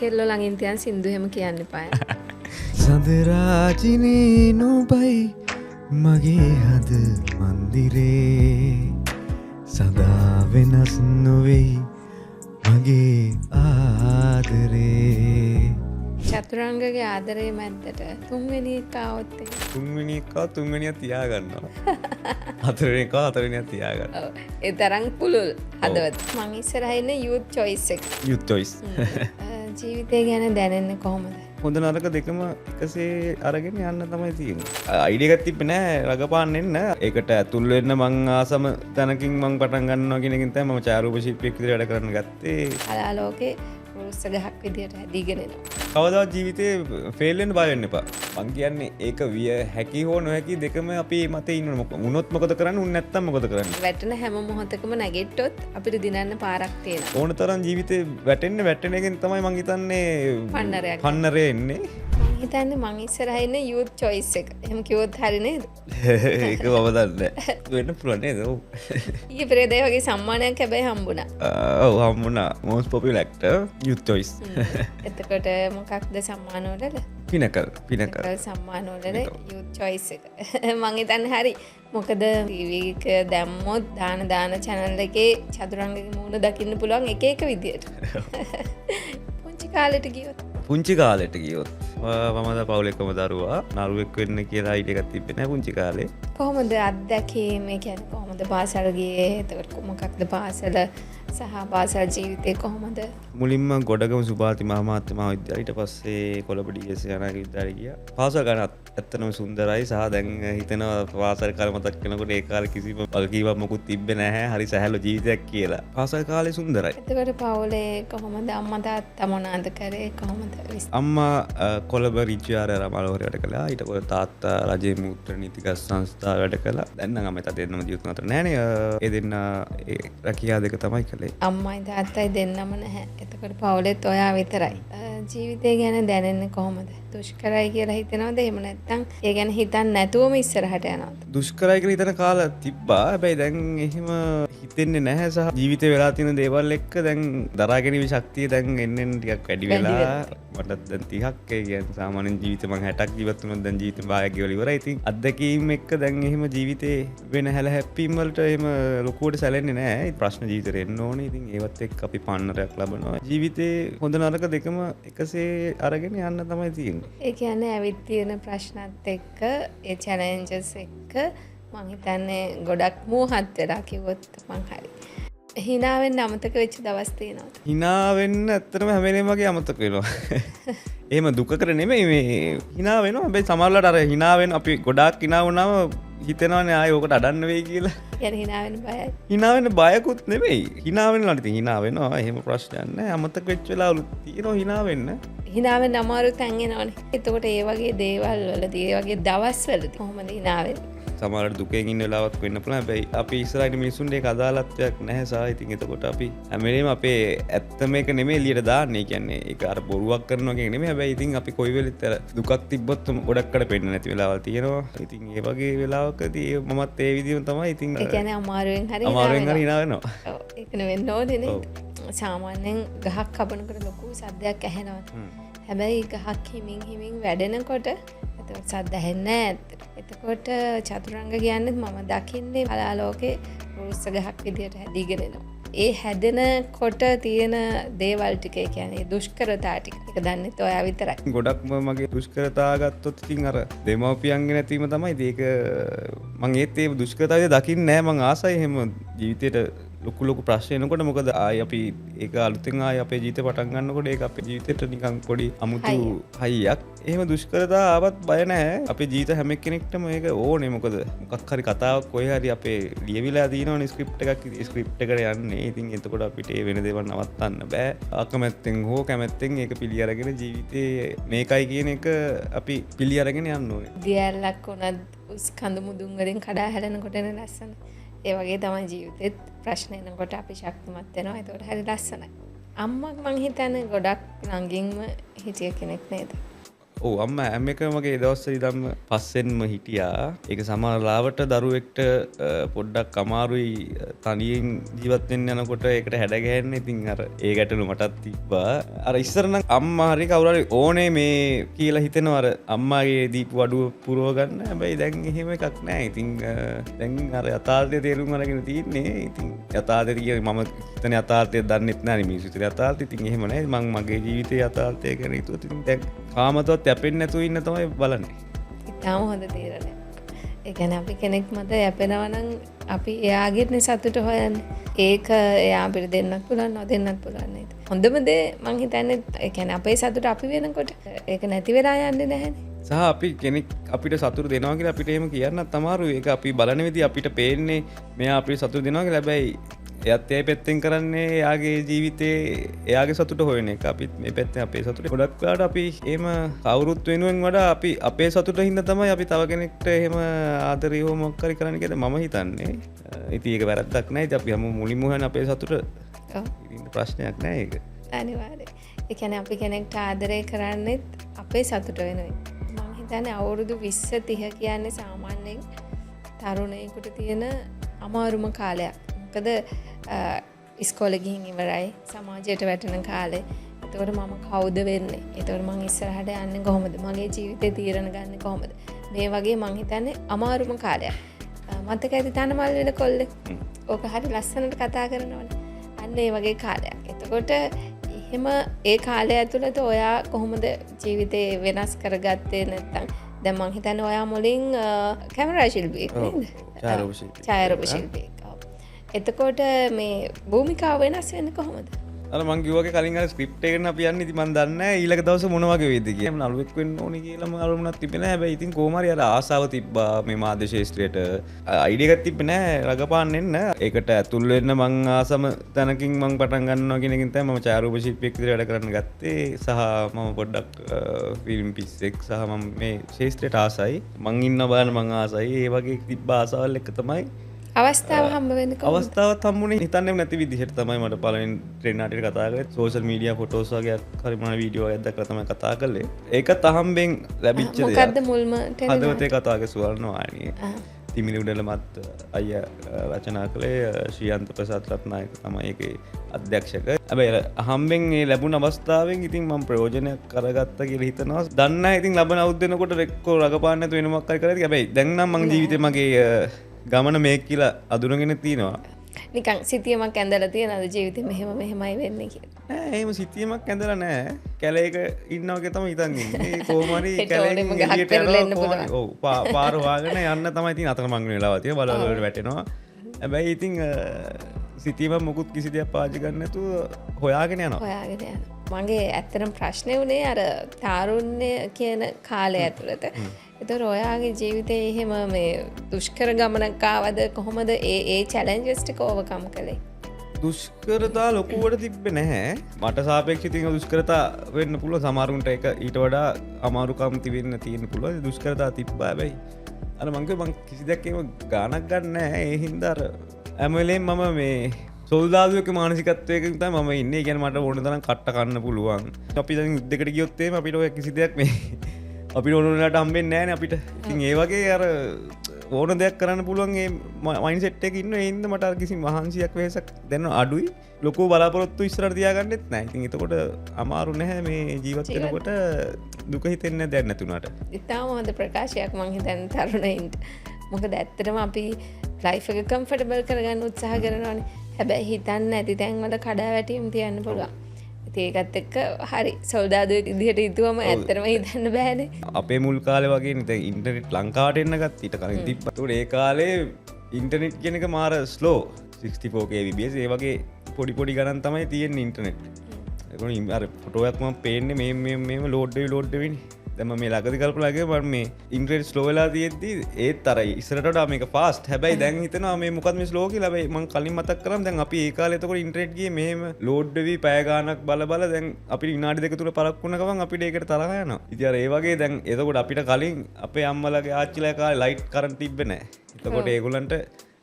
කෙල්ලෝ ළඟින් තියන් සින්දු එහෙම කියන්න එපා. සඳරාජිනේ නුඹයි මගේ හද මන්දිරේ සදා වෙනස් නොවෙයි මගේ ආදරේ. චතුරංගගේ ආදරේ මැද්දට තුන්වෙනි එක આવොත් තුන්වෙනි එක තුන්වෙනිය තියාගන්නවා. හතරවෙනි එක හතරවෙනිය තියාගන්නවා. ඒ තරම් පුළුල් හදවත. මං ඉස්සරහා ඉන්නේ youth choice එක. youth choice. ජීවිතය ගැන දැනෙන්නේ කොහොමද? හොඳ නරක දෙකම එකසේ අරගෙන යන්න තමයි තියෙන්නේ. අයිඩියා එකක් තිබ්බේ නෑ රඟපාන්න එන්න. ඒකට ඇතුල් වෙන්න මං ආසම තැනකින් මං පටන් ගන්නවා කියන එකෙන් තමයි මම ඡායාරූප ශිල්පියෙක් විදිහට වැඩ කරන්න ගත්තේ. කලාලෝකේ රුස්ස ගහක් විදිහට හැදීගෙන එනවා. කවදාවත් ජීවිතේ ෆේල් වෙන්න බය වෙන්න එපා. මං කියන්නේ ඒක විය හැකි හෝ නොහැකි දෙකම අපේ මතේ ඉන්න උනොත් මොකද කරන්නේ උන් නැත්තම් මොකද කරන්නේ. වැටෙන හැම මොහොතකම නැගිට්ටොත් අපිට දිනන්න පාරක් තියෙනවා. ඕන තරම් ජීවිතේ වැටෙන එකෙන් තමයි මං හිතන්නේ පන්නරේ එන්නේ. මං හිතන්නේ මං ඉස්සරහා ඉන්නේ youth choice එක. එහෙම කිව්වොත් හරි නේද? ඒක මම දන්නේ වෙන්න පුළුවන් නේද? ඔව්. ඊයේ පෙරේදා වගේ සම්මානයක් හැබැයි හම්බුණා. ඔව් හම්බුණා. most popular actor youth choice. එතකොට මොකක්ද සම්මාන වල? පිනකල් සම්මාන වල youth choice එක. මං හිතන්නේ හරි. මොකද ටීවී එක දැම්මොත් දාන channel එකේ චතුරංගගේ මූණ දකින්න පුළුවන් එක එක විදියට. පුංචි කාලෙට ගියොත් මමද පවුලෙකම දරුවා නරුවෙක් වෙන්න කියලා අයිඩියා එකක් තිබ්බේ නැහැ පුංචි කාලේ. කොහොමද අත්දැකීම කියන්නේ කොහොමද පාසල් ගියේ? එතකොට මොකක්ද පාසල සහ පාසල් ජීවිතේ කොහොමද? මුලින්ම ගොඩගම සුභාති මහාමාත්‍ය මහාවිද්‍යාලය ඊට පස්සේ කොළඹ ඩීඑස් යනාගේ විද්‍යාලය ගියා. පාසල් ගන්න ඇත්තටම සුන්දරයි සහ දැන් හිතෙනවා පාසල් කාලේ මතක් කරනකොට ඒ කාලේ කිසිම වගකීමක් මොකුත් තිබ්බේ නැහැ. හරි සැහැල්ලු ජීවිතයක් කියලා. පාසල් කාලේ සුන්දරයි. එතකොට පවුලේ කොහොමද අම්මා තාත්තා මොනවාද කරේ කොහොමද? අම්මා කොළඹ රිජ්ජාර රමලෝහරේ වැඩ කළා. ඊට පස්සේ තාත්තා රජයේ මූත්‍ර නීතික සංස්ථාව වැඩ කළා. දැන් නම් අම්මයි තාත්තයි දෙන්නම ජීවිත නතර නැහනේ. ඒ දෙන්න රැකියාව දෙක තමයි කළේ. අම්මයි තාත්තයි දෙන්නම නැහැ. එතකොට පවුලෙත් ඔයා විතරයි. ජීවිතය ගැන දැනෙන්නේ කොහොමද? දුෂ්කරයි කියලා හිතනවද? එහෙම නැත්නම් ඒ ගැන හිතන්නේ නැතුවම ඉස්සරහට යනවද? දුෂ්කරයි කියලා හිතන කාල තිබ්බා. හැබැයි දැන් එහෙම හිතෙන්නේ නැහැ සහ ජීවිතේ වෙලා තියෙන දේවල් එක්ක දැන් දරා ගැනීමේ ශක්තිය දැන් එන්න ටිකක් වැඩි වෙලා මටත් දැන් 30ක් ඒ කියන්නේ සාමාන්‍යයෙන් ජීවිතේ මම 60ක් ජීවත් වුණොත් දැන් ජීවිතේ භාගයක් ගෙවලා ඉවරයි. ඉතින් අත්දැකීම් එක්ක දැන් එහෙම ජීවිතේ වෙන හැල හැප්පීම් වලට එහෙම ලොකුවට සැලෙන්නේ නැහැ. ප්‍රශ්න ජීවිතේ එන්න ඕනේ. ඉතින් ඒවත් එක්ක අපි පන්නරයක් ලබනවා. ජීවිතේ හොඳ නරක දෙකම එකසේ අරගෙන යන්න තමයි තියෙන්නේ. ඒ කියන්නේ ඇවිත් තියෙන ප්‍රශ්නත් එක්ක ඒ චැලෙන්ජස් එක්ක මං හිතන්නේ ගොඩක් මෝහත් වෙලා කිව්වොත් මං හරි. hina වෙන්න අමතක වෙච්ච දවස් තියෙනවද? hina වෙන්න ඇත්තටම හැම වෙලේම වගේ අමතක වෙනවා. එහෙම දුකකට නෙමෙයි මේ hina වෙනවා. හැබැයි සමහරවිට අර hina වෙන අපි ගොඩාක් hina වුණාම හිතෙනවානේ ආයෙ ඕකට අඩන්න වෙයි කියලා. يعني hina වෙන්න බයයි. hina වෙන්න බයකුත් නෙමෙයි. hina වෙනවා ඉතින් hina වෙනවා. එහෙම ප්‍රශ්නයක් නැහැ. අමතක වෙච්ච වෙලාවලු තියෙනවා hina වෙන්න. hina වෙන්න අමාරු තැන් එනවනේ. එතකොට ඒ වගේ දේවල් වලදී ඒ වගේ දවස් වලදී කොහොමද hina වෙන්නේ? සමහරවිට දුකෙන් ඉන්න වෙලාවක් වෙන්න පුළුවන්. හැබැයි අපි ඉස්සරහින් මිනිස්සුන්ට ඒක අදාළත්වයක් නැහැ සා. ඉතින් එතකොට අපි හැම වෙලේම අපේ ඇත්ත මේක නෙමෙයි එළියට දාන්නේ. කියන්නේ ඒක අර බොරුවක් කරනවා කියන එක නෙමෙයි. හැබැයි ඉතින් අපි කොයි වෙලෙත් අර දුකක් තිබ්බොත් ගොඩක්කට පෙන්නේ නැති වෙලාවල් තියෙනවා. ඉතින් ඒ වගේ වෙලාවකදී මමත් ඒ විදිහම තමයි. ඉතින් ඒ කියන්නේ අමාරුවෙන් හරි hina වෙනවා. ඔව් ඒක නෙවෙන්න ඕනේ නේද? සාමාන්‍යයෙන් ගහක් කපනකොට ලොකු සද්දයක් ඇහෙනවා. හැබැයි ගහක් හිමින් වැඩෙනකොට එතකොට සද්ද ඇහෙන්නේ නැහැ. එතකොට චතුරංග කියන්නේ මම දකින්නේ කලාලෝකේ රුස්ස ගහක් විදියට හැදීගෙන එනවා. ඒ හැදෙනකොට තියෙන දේවල් ටික ඒ කියන්නේ දුෂ්කරතා ටික. ඒක දන්නේ ඔයා විතරයි. ගොඩක්ම මගේ දුෂ්කරතා ගත්තොත් ඉතින් අර දෙමව්පියන්ගේ නැතිවීම තමයි. ඒක මම ඒත් ඒ දුෂ්කරතාවය දකින්නේ නැහැ. මම ආසයි එහෙම ජීවිතේට ලොකු ප්‍රශ්න එනකොට මොකද ආයි අපි ඒක අලුතෙන් ආයි අපේ ජීවිතේ පටන් ගන්නකොට ඒක අපේ ජීවිතේට නිකන් පොඩි අමුතු හයියක්. එහෙම දුෂ්කරතා ආවත් බය නැහැ. අපේ ජීවිත හැම කෙනෙක්ටම ඒක ඕනේ. මොකද මොකක් හරි කතාවක් කොහේ හරි අපේ ලියවිලා තියෙනවනේ ස්ක්‍රිප්ට් එකක්. ස්ක්‍රිප්ට් එකට යන්නේ. ඉතින් එතකොට අපිට ඒ වෙන දේවල් නවත්තන්න බෑ. අකමැත්තෙන් හෝ කැමැත්තෙන් ඒක පිළි අරගෙන ජීවිතේ මේකයි කියන එක අපි පිළි අරගෙන යන්න ඕනේ. දියැලක් උනත් උස් කඳු මුදුන් වලින් කඩා හැලෙනකොට එන ලස්සන. ඒ වගේ තමයි ජීවිතෙත් ප්‍රශ්න එනකොට අපි ශක්තිමත් වෙනවා. ඒකට හරි ලස්සනයි. අම්මා මං හිතන්නේ ගොඩක් ළඟින්ම හිටිය කෙනෙක් නේද? ඕ අම්ම ඇම එක මගේ දවස්සරි දම්ම පස්සෙන්ම හිටියා ඒක සමරලාවට දරුවෙක්ට පොඩ්ඩක් අමාරුයි තනියෙන් ජීවත්වෙන් යනකොට ඒකට හැඩගැන්න ඉතින් අර ඒ ගැටලු මටත් තිබ්බා අර ඉස්සරන අම්මාහරි කවුරරි ඕනේ මේ කියලා හිතනවර අම්මාගේ දීපු අඩුව පුරුවගන්න හැබැයි දැන් එහෙම එකක් නෑ ඉතින් දැන් අර යථාර්ථය තේරුම් අරගෙන තියන්නේ ඉතින් යථාර්ථය කිය මම හිතන යථාර්ථය දන්නෙත් නෑ මිනිස්සු හිතන යථාර්ථය ඉතින් එහෙම නෑ මං මගේ ජීවිතයේ යථාර්ථය ගැන හිතුවත් ඉතින් දැන් කාමතවත් යැපෙන්නේ නැතුව ඉන්න තමයි බලන්නේ. ඉතාම හොඳ තීරණයක්. ඒ කියන්නේ අපි කෙනෙක් මත යැපෙනවා නම් අපි එයාගෙත්නේ සතුට හොයන්නේ. ඒක එයා අපිට දෙන්නත් පුළුවන් නොදෙන්නත් පුළුවන් නේද? හොඳම දේ මං හිතන්නේ ඒ කියන්නේ අපේ සතුට අපි වෙනකොට ඒක නැති වෙලා යන්නේ නැහැනේ. සහ අපි කෙනෙක් අපිට සතුට දෙනවා කියලා අපිට එහෙම කියන්නත් අමාරුයි. ඒක අපි බලන විදිහ අපිට පේන්නේ මෙයා අපිට සතුට දෙනවා කියලා. හැබැයි එයත් ඒ පැත්තෙන් කරන්නේ එයාගේ ජීවිතේ එයාගේ සතුට හොයන එක. අපිත් මේ පැත්තෙන් අපේ සතුට. ගොඩක් වෙලාවට අපි එහෙම කවුරුත් වෙනුවෙන් වඩා අපි අපේ සතුට හින්දා තමයි අපි තව කෙනෙක්ට එහෙම ආදරේ හෝ මොකක් හරි කරන්න කියලා මම හිතන්නේ. ඉතින් ඒක වැරද්දක් නෑ. ඉතින් අපි හැම මුලින්ම හොයන අපේ සතුට. ඉතින් ප්‍රශ්නයක් නෑ ඒක. අනිවාර්යයෙන්. ඒ කියන්නේ අපි කෙනෙක්ට ආදරේ කරන්නේත් අපේ සතුට වෙනුවෙන්. මම හිතන්නේ අවුරුදු 20 30 කියන්නේ සාමාන්‍යයෙන් තරුණයෙකුට තියෙන අමාරුම කාලයක්. මොකද ඉස්කෝලේ ගිහින් ඉවරයි සමාජයට වැටෙන කාලේ. එතකොට මම කවුද වෙන්නේ? එතකොට මං ඉස්සරහට යන්නේ කොහොමද? මගේ ජීවිතේ තීරණ ගන්න කොහොමද? මේ වගේ මං හිතන්නේ අමාරුම කාලයක්. මතක ඇති තනමල් වෙන කොල්ලේ. ඕක හරි ලස්සනට කතා කරනවනේ. අන්න ඒ වගේ කාලයක්. එතකොට එහෙම ඒ කාලය ඇතුළත ඔයා කොහොමද ජීවිතේ වෙනස් කරගත්තේ නැත්නම් දැන් මං හිතන්නේ ඔයා මුලින් කැමරා ශිල්පියෙක් නේද? ඡායාරූප ශිල්පියෙක්. එතකොට මේ භූමිකාව වෙනස් වෙන්නේ කොහොමද? අර මං කිව්වාගේ කලින් අර ස්ක්‍රිප්ට් එකකට අපි යන්නේ ඉතින් මං දන්නේ නැහැ ඊළඟ දවසේ මොන වගේ වෙයිද කියලා. මම නළුවෙක් වෙන්න ඕනි කියලාම අරමුණක් තිබ්බේ නැහැ. හැබැයි ඉතින් කොහොම හරි අර ආසාව තිබ්බා මේ මාධ්‍ය ශාස්ත්‍රයට. අයිඩියා එකක් තිබ්බේ නැහැ රඟපාන්න එන්න. ඒකට ඇතුල් වෙන්න මං ආසම තැනකින් මං පටන් ගන්නවා කියන එකෙන් තමයි මම ඡායාරූප ශිල්පියෙක් විදිහට වැඩ කරන්න ගත්තේ. සහ මම පොඩ්ඩක් ෆිල්ම් පිස්සෙක් සහ මම මේ ශාස්ත්‍රයට ආසයි. මං ඉන්න බලන්න මං ආසයි. ඒ වගේ තිබ්බ ආසාවල් එක තමයි අවස්ථාව හම්බ වෙන්නේ කොහොමද? අවස්ථාවත් හම්බුනේ හිතන්නේම නැති විදිහට තමයි මට පළවෙනි ට්‍රෙන් නාටකයට කතා කරේ. සෝෂල් මීඩියා ෆොටෝස් වගේ හරි මොන වීඩියෝ එකක් දැක්කලා තමයි කතා කළේ. ඒකත් අහම්බෙන් ලැබිච්ච දෙයක්. මොකද්ද මුල්ම ටෙලි හදවතේ කතාවේ සුවර්ණ වාහිනිය. තිමිලි උඩලමත් අයියා රචනා කළේ ශ්‍රියන්ත ප්‍රසාද් රත්නායක තමයි ඒකේ අධ්‍යක්ෂක. හැබැයි අහම්බෙන් මේ ලැබුණ අවස්ථාවෙන් ඉතින් මම ප්‍රයෝජනයක් කරගත්තා කියලා හිතනවා. දන්නේ නැහැ ඉතින් ලබන අවුරුද්ද වෙනකොට රෙක්කෝ රඟපාන්න නැතුව වෙන මොකක් හරි කරලා. හැබැයි දැන් නම් මගේ ජීවිතේ මගේ ගමන මේක කියලා අඳුනගෙන තියෙනවා. නිකන් සිතියමක් ඇඳලා තියෙනවද ජීවිතේ මෙහෙමයි වෙන්නේ කියලා? නෑ එහෙම සිතියමක් ඇඳලා නෑ. කැලේක ඉන්නා වගේ තමයි හිතන් ඉන්නේ. කොහොම හරි කැලේක එළියට යනවා. ඔව් පාර හොයාගෙන යන්න තමයි තියෙන අතර මං වෙලාව තියෙන බලවල වලට වැටෙනවා. හැබැයි ඉතින් සිතියම මොකුත් කිසි දෙයක් පාවිච්චි කරන්න නැතුව හොයාගෙන යනවා. හොයාගෙන යනවා. මගේ ඇත්තටම ප්‍රශ්නේ උනේ අර තාරුණ්‍ය කියන කාලය ඇතුළත. ඒතර ඔයාගේ ජීවිතේ එහෙම මේ දුෂ්කර ගමනක් ආවද කොහොමද ඒ චැලෙන්ජස් ටික ඕවර්කම් කළේ? දුෂ්කරතා ලොකුවට තිබ්බේ නැහැ. මට සාපේක්ෂව තියෙන දුෂ්කරතා වෙන්න පුළුවන්. සමහරුන්ට ඒක ඊට වඩා අමාරුකම් තිබෙන්න තියෙන්න පුළුවන්. දුෂ්කරතා තිබ්බා. හැබැයි අර මං කිව්වා මං කිසි දෙයක් එහෙම ගාණක් ගන්න නැහැ. ඒ හින්දා අර හැම වෙලේම මම මේ සොල්දාදුවෙක් මානසිකත්වයකින් තමයි මම ඉන්නේ. ඒ කියන්නේ මට ඕන තරම් කට්ට කන්න පුළුවන්. අපි දැන් යුද්ධයකට ගියොත් එහෙම අපිට ඔය කිසි දෙයක් මේ අපිට ඕන වෙලාවට හම්බෙන්නේ නැහැ නේ අපිට. ඉතින් ඒ වගේ අර ඕන දෙයක් කරන්න පුළුවන් ඒ මයින්ඩ් සෙට් එකේ ඉන්න ඒ හින්දා මට අර කිසි මහන්සියක් වෙහසක් දැන් අඩුයි. ලොකු බලාපොරොත්තු ඉස්සරහට තියාගන්නෙත් නැහැ. ඉතින් එතකොට අමාරු නැහැ මේ ජීවත් වෙනකොට දුක හිතෙන්නේ දැන් නැතුණාට. ඉතාලම හොඳ ප්‍රකාශයක් මං හිතන්නේ තරුණයින්ට. මොකද ඇත්තටම අපි ලයිෆ් එක කම්ෆර්ටබල් කරගන්න උත්සාහ කරනවානේ. හැබැයි හිතන්න නැති තැන්වල කඩාවැටීම් තියන්න පුළුවන්. ඉතින් ඒකත් එක්ක හරි සොල්දාදුවෙක් විදිහට හිතුවම ඇත්තටම හිතන්න බෑනේ. අපේ මුල් කාලේ වගේ නේ දැන් ඉන්ටර්නෙට් ලංකාවට එන්න ගත්ත ඊට කලින් තිබ්බා. ඒකට ඒ කාලේ ඉන්ටර්නෙට් කියන එක මාර ස්ලෝ 64 kbps ඒ වගේ පොඩි ගණන් තමයි තියෙන්නේ ඉන්ටර්නෙට්. ඒකෝනේ අර ෆොටෝ එකක් මම පේන්නේ මේ ලෝඩ් වෙන්නේ. දැන් මම මේ ළඟදී කල්පනා කරේ මම මේ ඉන්ටර්නෙට් ස්ලෝ වෙලා තියෙද්දි ඒත් අර ඉස්සරට වඩා මේක ෆාස්ට්. හැබැයි දැන් හිතනවා මේ මොකක්ද මේ ස්ලෝ කියලා. හැබැයි මම කලින් මතක් කරාම දැන් අපි ඒ කාලේ එතකොට ඉන්ටර්නෙට් ගියේ මෙහෙම ලෝඩ් වෙවි පැය ගාණක් බල දැන් අපිට විනාඩි දෙක තුන පරක් වුණ ගමන් අපිට ඒකට තරහ යනවා. ඉතින් අර ඒ වගේ දැන් එතකොට අපිට කලින් අපේ අම්මලාගේ ආච්චිලා කාලේ ලයිට් කරන්ට් තිබ්බේ නැහැ. එතකොට ඒගොල්ලන්ට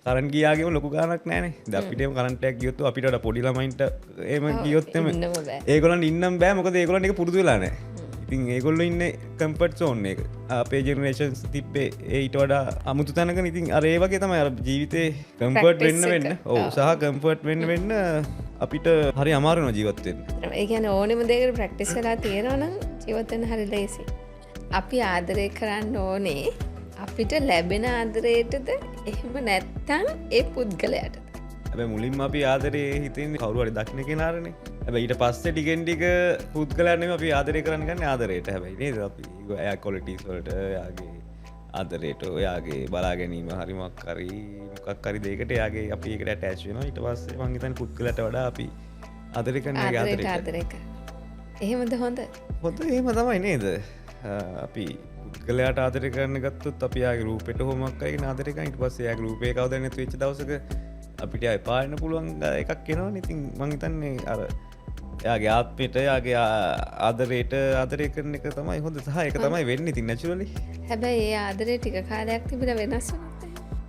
කරන්ට් ගියාගේම ලොකු ගාණක් නැහනේ. දැන් අපිට එහෙම කරන්ට් එකක් ගියොත් අපිට වඩා පොඩි ළමයින්ට එහෙම ගියොත් එහෙම ඒගොල්ලන්ට ඉන්නම් බෑ. මොකද ඒගොල්ලන්ට ඒක පුරුදු වෙලා නැහැ. ඉතින් ඒගොල්ල ඉන්න කම්පට් සෝන් එක අපේ ජෙනරේෂන්ස් තිබ්බේ ඊට වඩා අමුතු තැනක ඉතින් අරේ වගේ තමයි ජීවිතේ කම්පර්ට් වෙන්න වෙන්න ඔව් සහ කම්පර්ට් වෙන්න අපිට හරි අමාරුන ජීවත්වෙන් ඒගැන ඕනෙම දෙකට ප්‍රක්ටිස් කලා තියෙනවනම් ජීවතෙන් හරි ලේසි අපි ආදරය කරන්න ඕනේ අපිට ලැබෙන ආදරයටද එහෙම නැත්තන් ඒ පුද්ගලයට ඇ මුලින්ම අපි ආදරේ හිතෙන් කවරුවට දක්න කෙනාරනේ ඇබ ඊට පස්සේ ටිගෙන්ටික පුද්ගලන්නම අපි ආදරය කරන්න ගන්න ආදරයට හැබයි නේද අපි ඇ කොලිටිස්වලට යාගේ ආදරයට ඔයාගේ බලා ගැනීම හරිමක් කරි මොකක් කරි දෙකට යාගේ අපි එකට ටැච්වෙන ඉට පස්සේ මංගතන් පුද්ගලට වඩා අපි ආදරය කරන ආදරයක එහෙමද හොඳ හොඳ එහෙම තමයි නේද අපි පුද්ගලයාට ආදරය කරන්න ගත්තුත් අපියාගේ රූපෙට හොමක්කයි ආදරකයිට පස්සේ යාගේ රූපය කවදන්න වෙච්ච දවසක අපිට අයි පාලන පුළුවන් එකක් කෙනවා ඉතින් මංහිතන්නේ අර යාගේ ආත්මයට යාගේ ආදරයට ආදරය කරන එක තමයි හොඳ සහ එක තමයි වෙන්න ඉතින් නැචුරලි හැබැයි ඒ ආදරය ටික කාලයක් තිබිට වෙනස්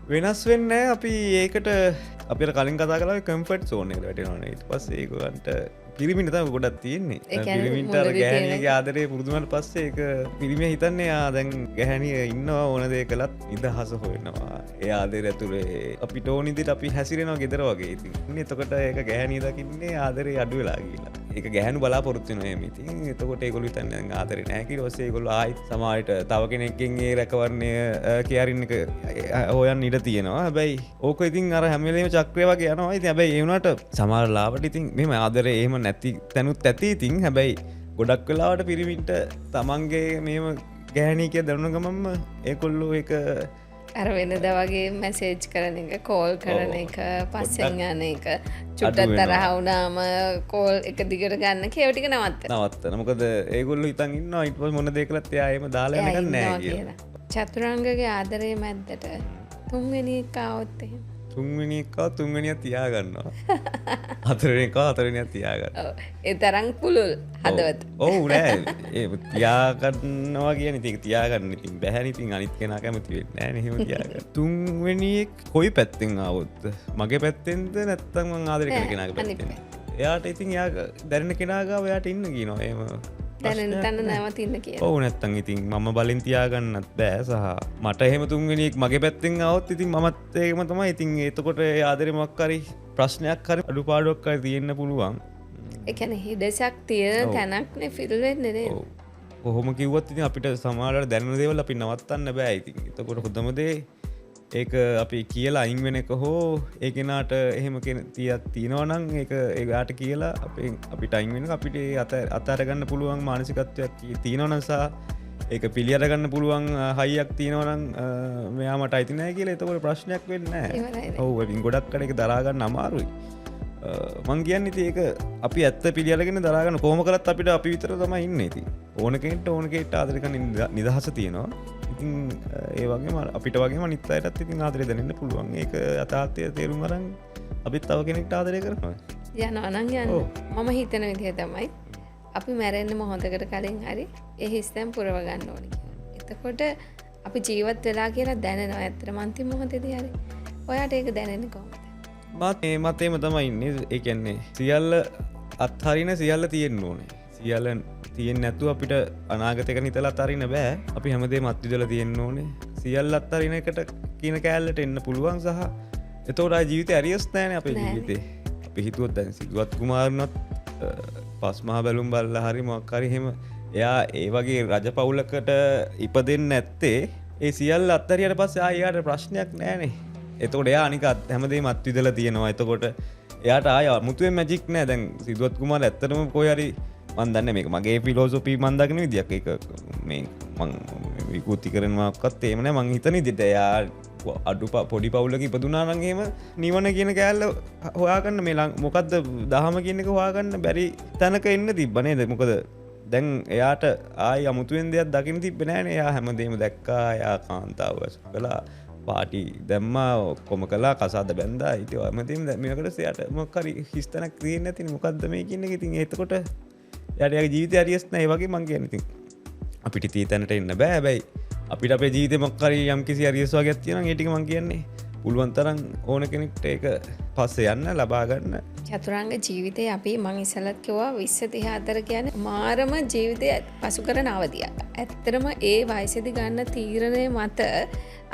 වෙනස් වෙන්න අපි ඒකට අපිට කලින් කතා කලා කම්ෆට් සෝන එකට වැටෙනවන ඊට පස්සේ ඒකන්ට පිරිමිට තම ගොඩක් තියෙන්නේ පිරිමින්ට ගැහැනගේ ආදරය පුරුදුමට පස්සේ එක පිරිම හිතන්නේ ආදැන් ගැහැනිය ඉන්නවා ඕන දේ කළත් නිදහස හොයනවා ඒ ආදර ඇතුළේ අපි ටෝනිදිට අපි හැසිරෙනවා ගෙදර වගේ ඉතින් එතකොට ඒක ගැහැනී දකින්නේ ආදරේ අඩු වෙලා කියලා ඒක ගැහැනු බලාපොරොත්තු වෙනවා ඉතින් එතකොට ඒගොල්ලෝ හිතන්නේ ආදරේ නැහැ කියලා ඊපස්සේ ඒගොල්ලෝ ආයිත් සමාජයට තව කෙනෙක්ගෙන් ඒ රැකවරණය කියාරින්න එක හොයන්න ඉඩ තියෙනවා හැබැයි ඕක ඉතින් අර හැම වෙලේම චක්‍රය වගේ යනවා ඉතින් හැබැයි ඒ වුණාට සමහර ලාවට ඉතින් මෙහෙම ආදරේ එහෙම නැති තැනුත් ඇති ඉතින් හැබැයි ගොඩක් වෙලාවට පිරිමින්ට තමන්ගේ මේම ගැහැනීකය දරුණ ගමම්ම ඒකොල්ලෝ එක අර වෙනද වගේ මැසේජ් කරන එක කෝල් කරන එක පස්සෙන් යන එක චුට්ටත් තරහවුනාම කෝල් එක දිගට ගන්න කියවටික නවත්තන මොකද ඒගොල්ලු හිතන් ඉන්න ඉටපස් මොන දෙකලත් යායම දාලා නෑ කියලා චතුරංගගේ ආදරය මැද්දට තුන්වෙනි කාවොත්තේ තුන්වෙනිකා තුන්වනිය තියාගන්නවා හතරෙනකා හතරනය තියාගන්න ඒ තරං පුළුල් හදවත ඔවු නෑ ඒ තියාගන්නවා කියන ති තියාගන්න ඉතින් බැහැනිතින් අනිත් කෙන කැමති නෑ නෙහෙම තියාග තුන්වැනියෙක් කොයි පැත්තෙන් අවුත් මගේ පැත්තෙන්ද නැත්තම ආදර කෙනක පැත්තෙන එයාට ඉතින් යා දැරණ කෙනගා ඔයාට ඉන්න කියනවා ඒම දැනතන්න නැවතින්න කිය ඔවු නැත්තන් ඉතින් මම බලින් තියාගන්නත් බෑ සහ මට එහෙම තුන්වෙනික් මගේ පැත්තෙන් අවුත් ඉතින් මත් ඒකම තමයි ඉතින් ඒතකොට ආදරමක්කරි ප්‍රශ්නයක් හරි අඩු පාඩුවක් කර තියෙන්න්න පුළුවන් එකන හිඩසක් තියෙන තැනක්න ෆිල්වෙන්නනේ කොහොම කිව්වත් ඉතින් අපිට සමාලට දැන දේවල් අපි නවත්තන්න බෑ ඉතින් එතකොට හොදමදේ ඒක අපි කියලා අයින් වෙන එක හෝ ඒකෙනාට එහෙම තියත් තියෙනවනං ඒගාට කියලා අපි ටයින් වෙන අපිට අතාරගන්න පුළුවන් මානසිකත්වයක් තියෙනවනසා ඒක පිළියරගන්න පුළුවන් හයියක් තියෙනවනං මෙයාමට අයිතිනෑ කියලා එතකොට ප්‍රශ්නයක් වෙන්න ඔහු ගොඩක් කර එක දරාගන්න අමාරුයි මං කියන්න ඉති ඒක අපි ඇත්ත පිළියලගෙන දරාගන්න කෝම කරත් අපිට අපි විතර තම ඉන්න ඇති ඕනකෙන්ට ඕනකෙට ආදරක නිදහස තියෙනවා ඉතින් ඒ වගේ අපිට වගේ නිත්තයටත් ඉතින් ආදරය දැනන්න පුළුවන් ඒක අතාත්තය තේරුම් අරන් අපිත් තව කෙනෙක්ට ආදරය කරනවා යන අනන් යන්න මම හිතන විදිහ තමයි අපි මැරෙන්න්න මොහොතකට කලින් හරි ඒ හිස්තැම් පුරවගන්න ඕනි එතකොට අපි ජීවත් වෙලා කියලා දැනෙනවා ඇතර මන්ති මොහොතද හරි ඔයාට ඒක දැනෙන කොමද මතේම තමයි ඉන්නේ ඒකන්නේ සියල්ල අත්හරින සියල්ල තියෙන්න්න ඕනේ සියල්ලන් තියෙන් නැතු අපිට අනාගතක නිතල අතරින බෑ අපි හැමදේ මත්විදල තියෙන්න්න ඕනේ සියල් අත්තරින එකට කියන කෑල්ලට එන්න පුළුවන් සහ එතෝටා ජීවිත ඇරියස්ථාන අපේ ජීවිතේ අපි හිතුවත් දැන් සිදුවත් කුමාරනොත් පස්මහා බැලුම් බල්ල හරි මොක්කරිහෙම එයා ඒ වගේ රජ පවුලකට ඉපදෙන්න ඇත්තේ ඒ සියල් අත්තරියට පස්ස ආයාට ප්‍රශ්නයක් නෑනේ එතකොට එයා අනිකත් හැමදේ මත්විදල තියෙනවා එතකොට එයාට ආය මුතුවෙන් මැජික් නෑ දැන් සිදුවත් කුමාර ඇත්තටම කොයරි මන්දන්න මේක මගේ පිලෝසොපී මන්දගෙන විදික් එක මේ මං විකූති කරනවාක්කත් ඒමන මං හිතන දිට එයා අඩු පොඩි පවුලක ඉපදුනානගේම නිවන කියන කෑල්ල හොයාගන්න මේලා මොකක්ද දහම කියන්නක හොයාගන්න බැරි තැනක එන්න තිබ්බනේද මොකද දැන් එයාට ආය අමුතුවෙන් දෙයක් දකින තිබෙනෑන එයා හැමදේම දැක්කා යා කාන්තාවස් කලා පාටි දැම්ම කොම කලා කසාද බැන්දා ඉති අමතිම දැමකට සයට මොකරි හිස්තනක් ක්‍රියෙන් ඇතින මොකක්ද මේ කියන්න ඉතින් ඒතකොට යට ජීවිත අරියස්න ඒ වගේ මං කියනති අපිට තී තැනට එන්න බෑබැයි අපිට අපේ ජීවිත මොක්කර යම් කිසි අරියස්වාගත් තියෙන ඒටික මං කියන්නේ පුළුවන් තරම් ඕන කෙනෙක්ට ඒක පස්සේ යන්න ලබාගන්න. චතුරංග ජීවිතය අපි මං ඉස්සලත් කිව්වා 20 34 කියන්නේ මාරම ජීවිතය පසු කරන අවධියක්. ඇත්තටම ඒ වයසේදී ගන්න තීරණය මත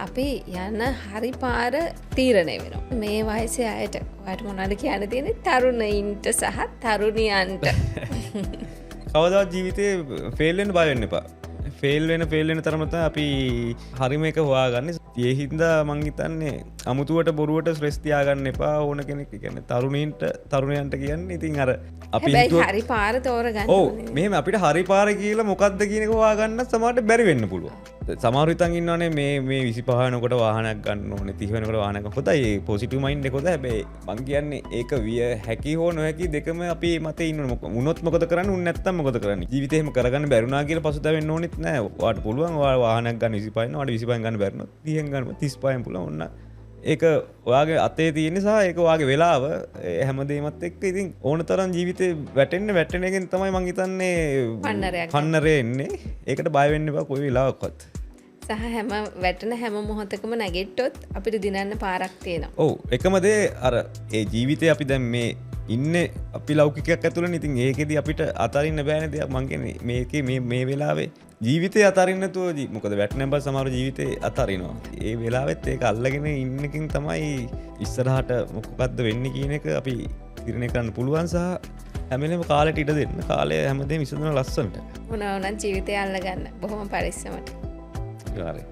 අපි යන හරි පාර තීරණය වෙනවා. මේ වයසේ අයට ඔයාලට මොනවද කියන්න තියෙන්නේ? තරුණයින්ට සහ තරුණියන්ට. කවදාවත් ජීවිතේ ෆේල් වෙන්න බය වෙන්න එපා. ෆේල් වෙන තරම තමයි අපි හරිම එක හොයාගන්නේ. ඒ හින්දා මං හිතන්නේ අමුතුවට බොරුවට ස්ට්‍රෙස් තියාගන්න එපා. ඕන කෙනෙක් කියන්නේ තරුණයන්ට කියන්නේ ඉතින් අර අපි හැබැයි හරි පාර තෝරගන්න ඕනේ. මෙහෙම අපිට හරි පාර කියලා මොකද්ද කියන එක හොයාගන්න සමහරට බැරි වෙන්න පුළුවන්. සමහර හිතන් ඉන්නවනේ මේ 25 වෙනකොට වාහනයක් ගන්න ඕනේ 30 වෙනකොට වාහනයක්. හොඳයි ඒ පොසිටිව් මයින්ඩ් එක හොඳයි. හැබැයි මං කියන්නේ ඒක විය හැකි හෝ නොහැකි දෙකම අපි මතේ ඉන්නවනේ. වුණොත් මොකද කරන්නේ? උන් නැත්තම් මොකද කරන්නේ? ජීවිතේ එහෙම කරගන්න බැරුණා කියලා පසුතැවෙන්න ඕනෙත් නෑ. ඔයාට පුළුවන් ඔයා වාහනයක් ගන්න 25 න් ඔයාට 25 ගන්න බැරිනොත් 30 ගන්න 35 න් පුළුවන්. ඔන්න ඒක ඔයාගේ අතේ තියෙන නිසා ඒක ඔයාගේ වෙලාව හැමදේමත් එක්ක ඉතින් ඕන තරම් ජීවිතේ වැටෙන එකෙන් තමයි මං හිතන්නේ පන්නරේ එන්නේ. ඒකට බය වෙන්න එපා කොයි වෙලාවකවත්. සහ හැම වැටෙන හැම මොහොතකම නැගිට්ටොත් අපිට දිනන්න පාරක් තියෙනවා. ඔව් එකම දේ අර ඒ ජීවිතේ අපි දැන් මේ ඉන්නේ අපි ලෞකිකයක් ඇතුළේ. ඉතින් ඒකෙදි අපිට අතරින්න බෑනේ දෙයක්. මං කියන්නේ මේකේ මේ වෙලාවේ ජීවිතේ අතරින්න නැතුව මොකද වැටෙන බස් සමහර ජීවිතේ අතරිනවා. ඒ වෙලාවෙත් ඒක අල්ලගෙන ඉන්නකින් තමයි ඉස්සරහට මොකක්ද වෙන්නේ කියන එක අපි තීරණය කරන්න පුළුවන්. සහ හැම වෙලේම කාලෙට ඉඩ දෙන්න. කාලය හැමදේම විසඳන ලස්සනට. මොනවා වුණත් ජීවිතය අල්ලගන්න බොහොම පරිස්සමට. හරි.